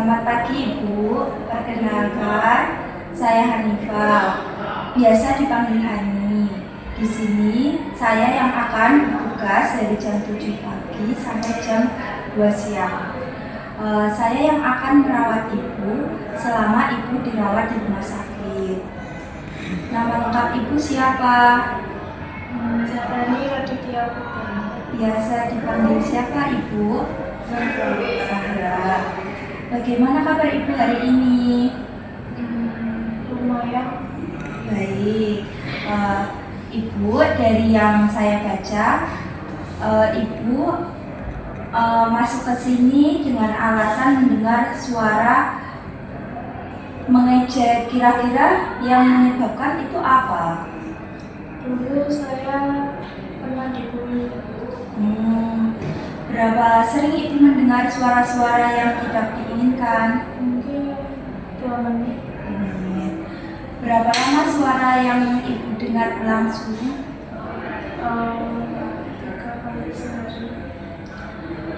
Selamat pagi Ibu, perkenalkan saya Hanifah, biasa dipanggil Hani. Di sini saya yang akan bertugas dari jam 7 pagi sampai jam 2 siang. Saya yang akan merawat Ibu selama Ibu dirawat di rumah sakit. Nama lengkap Ibu siapa? Zahrani Raditya Putra. Biasa dipanggil siapa Ibu? Zahra. Bagaimana kabar Ibu hari ini? Lumayan. Baik. Ibu, dari yang saya baca, Ibu masuk ke sini dengan alasan mendengar suara mengejek. Kira-kira yang menyebabkan itu apa? Dulu saya pernah dibully. Berapa sering Ibu mendengar suara-suara yang tidak diinginkan? Mungkin 2 menit. Berapa lama suara yang Ibu dengar berlangsung? 3 kali sehari.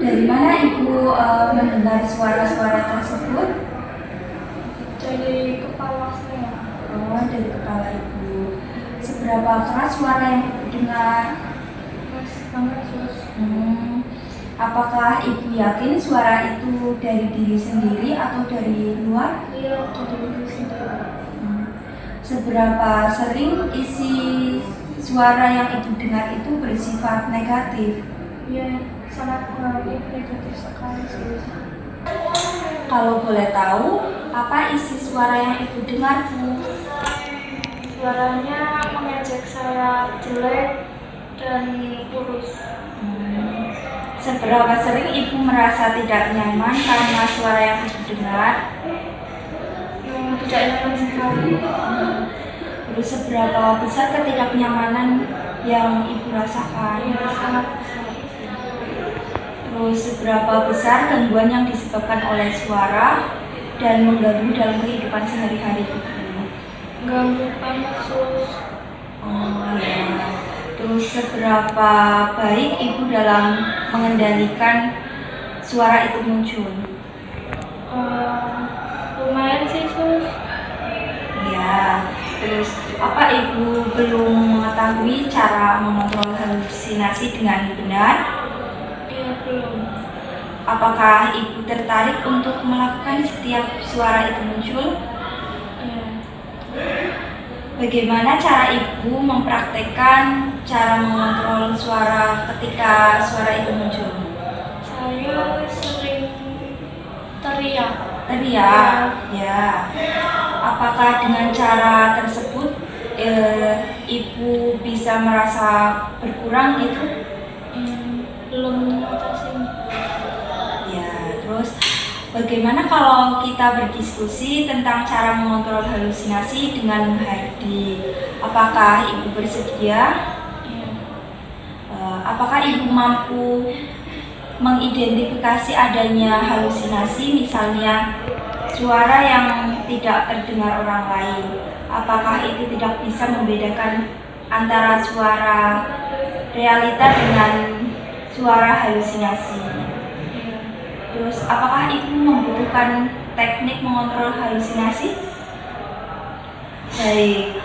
Dari mana Ibu mendengar suara-suara tersebut? Dari kepala saya. Oh, dari kepala Ibu. Seberapa keras suara yang Ibu dengar? Keras banget terus. Apakah Ibu yakin suara itu dari diri sendiri atau dari luar? Iya, dari diri sendiri. Seberapa sering isi suara yang Ibu dengar itu bersifat negatif? Iya, sangat negatif sekali sih. Kalau boleh tahu, apa isi suara yang Ibu dengar, Bu? Suaranya mengejek saya jelek dan kurus. Seberapa sering Ibu merasa tidak nyaman karena suara yang Ibu dengar? Tidak nyaman sekali. Terus seberapa besar ketidaknyamanan yang Ibu rasakan? Iya, sangat besar. Terus seberapa besar gangguan yang disebabkan oleh suara dan mengganggu dalam kehidupan sehari-hari Ibu? Ganggu banget sus. Oh ya. Terus seberapa baik Ibu dalam mengendalikan suara itu muncul? Lumayan sih sus. Ya. Terus apa Ibu belum mengetahui cara mengontrol halusinasi dengan benar? Iya, belum. Apakah Ibu tertarik untuk melakukan setiap suara itu muncul? Iya. Bagaimana cara Ibu mempraktekkan cara mengontrol suara ketika suara itu muncul? Saya sering teriak. Teriak, ya. Apakah dengan cara tersebut Ibu bisa merasa berkurang gitu? Belum ngatasin. Ya, terus bagaimana kalau kita berdiskusi tentang cara mengontrol halusinasi dengan Hardi? Apakah Ibu bersedia? Iya. Apakah Ibu mampu mengidentifikasi adanya halusinasi, misalnya suara yang tidak terdengar orang lain? Apakah itu tidak bisa membedakan antara suara realita dengan suara halusinasi? Terus, apakah Ibu membutuhkan teknik mengontrol halusinasi? Baik,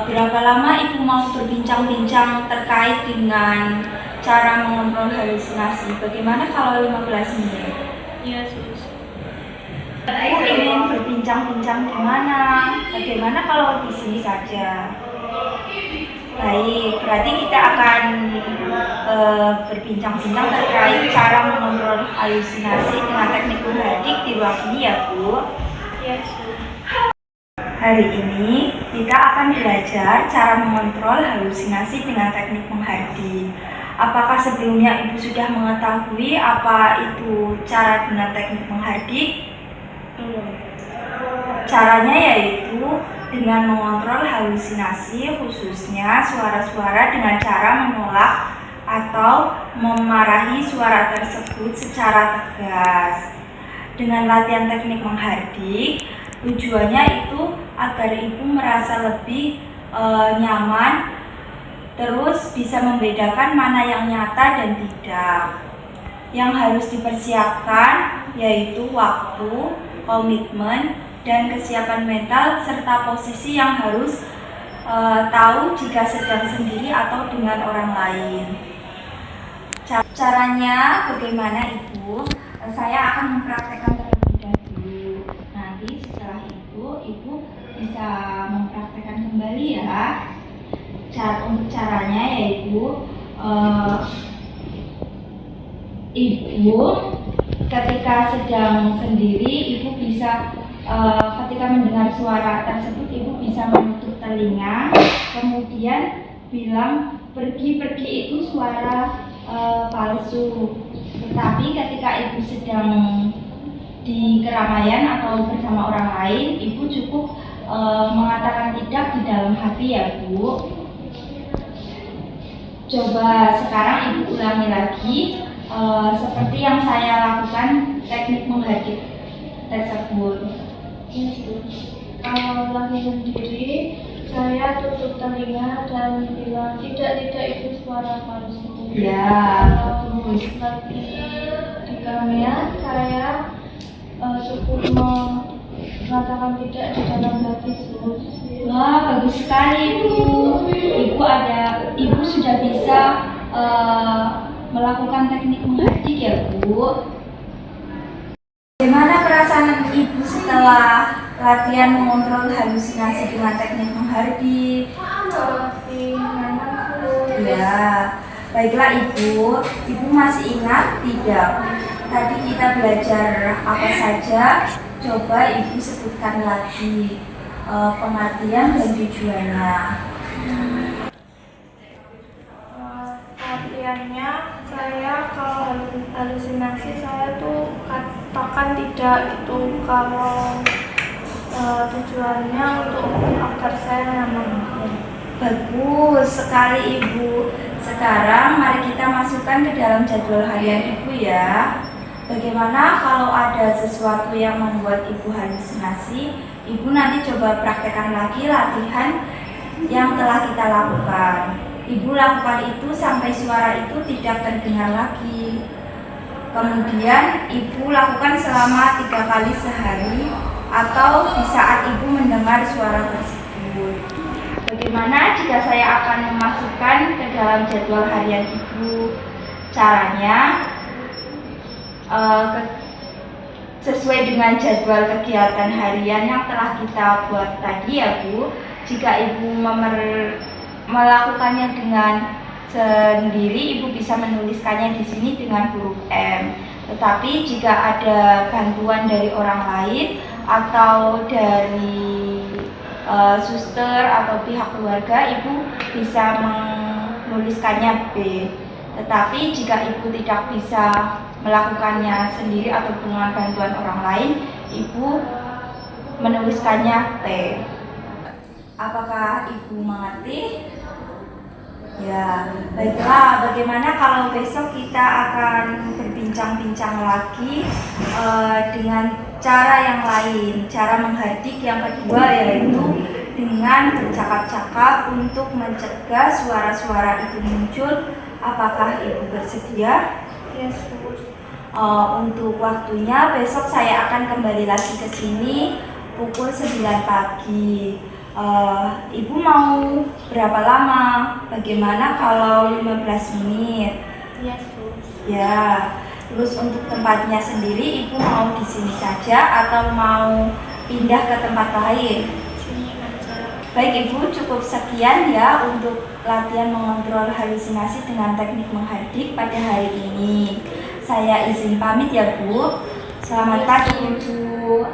berapa lama Ibu mau berbincang-bincang terkait dengan cara mengontrol halusinasi? Bagaimana kalau 15 menit? Iya sus. Ibu ingin berbincang-bincang di mana? Bagaimana kalau di sini saja? Baik, berarti kita akan berbincang-bincang terkait cara mengontrol halusinasi dengan teknik Hardi di ruang ini ya Bu. Iya sus. Hari ini kita akan belajar cara mengontrol halusinasi dengan teknik Hardi. Apakah sebelumnya Ibu sudah mengetahui apa itu cara dengan teknik Hardi? Belum. Caranya yaitu dengan mengontrol halusinasi, khususnya suara-suara dengan cara menolak atau memarahi suara tersebut secara tegas. Dengan latihan teknik Hardi, tujuannya itu agar Ibu merasa lebih nyaman, terus bisa membedakan mana yang nyata dan tidak. yang harus dipersiapkan yaitu waktu, komitmen, dan kesiapan mental serta posisi yang harus tahu jika sedang sendiri atau dengan orang lain. Caranya bagaimana Ibu? Saya akan mempraktekkan terlebih dahulu. Nanti setelah itu Ibu bisa mempraktekkan kembali ya. Untuk caranya yaitu Ibu ketika sedang sendiri Ibu bisa ketika mendengar suara tersebut Ibu bisa menutup telinga, kemudian bilang pergi-pergi itu suara palsu. Tetapi ketika Ibu sedang di keramaian atau bersama orang lain, Ibu cukup mengatakan tidak di dalam hati ya Bu. Coba sekarang Ibu ulangi lagi seperti yang saya lakukan teknik menghardik tersebut. Kalau lagi sendiri, saya tutup telinga dan bilang tidak itu suara palsu. Ya, Kalau lagi di keramaian, saya cukup mengatakan tidak di dalam hati. Wah, bagus sekali Ibu. Ibu sudah bisa melakukan teknik menghardik ya Bu. Bagaimana perasaan Ibu setelah latihan mengontrol halusinasi dengan teknik menghardik? Ya, baiklah Ibu. Ibu masih ingat tidak? Tadi kita belajar apa saja? Coba Ibu sebutkan lagi pengertian dan tujuannya. Latihannya saya kalau halusinasi saya tuh katakan tidak itu, kalau tujuannya untuk agar saya nyaman. Bagus sekali Ibu. Sekarang mari kita masukkan ke dalam jadwal harian Ibu ya. Bagaimana kalau ada sesuatu yang membuat Ibu halusinasi? Ibu nanti coba praktekkan lagi latihan yang telah kita lakukan. Ibu lakukan itu sampai suara itu tidak terdengar lagi. Kemudian Ibu lakukan selama 3 kali sehari atau di saat Ibu mendengar suara tersebut. Bagaimana jika saya akan memasukkan ke dalam jadwal harian Ibu? Caranya sesuai dengan jadwal kegiatan harian yang telah kita buat tadi ya Bu. Jika Ibu melakukannya dengan sendiri, Ibu bisa menuliskannya di sini dengan huruf M. Tetapi jika ada bantuan dari orang lain atau dari suster atau pihak keluarga, Ibu bisa menuliskannya B. Tetapi jika Ibu tidak bisa melakukannya sendiri atau dengan bantuan orang lain, Ibu menuliskannya T. Apakah Ibu mengerti? Ya, baiklah. Bagaimana kalau besok kita akan berbincang-bincang lagi dengan cara yang lain, cara menghardik yang kedua, yaitu dengan bercakap-cakap untuk mencegah suara-suara itu muncul. Apakah Ibu bersedia? Yes, untuk waktunya besok saya akan kembali lagi ke sini pukul 9 pagi. Ibu mau berapa lama? Bagaimana kalau 15 menit? Yes, Ya. Terus untuk tempatnya sendiri Ibu mau di sini saja atau mau pindah ke tempat lain? Sini aja. Baik Ibu, cukup sekian ya untuk latihan mengontrol halusinasi dengan teknik menghardik pada hari ini. Saya izin pamit ya Bu. Selamat pagi Ibu.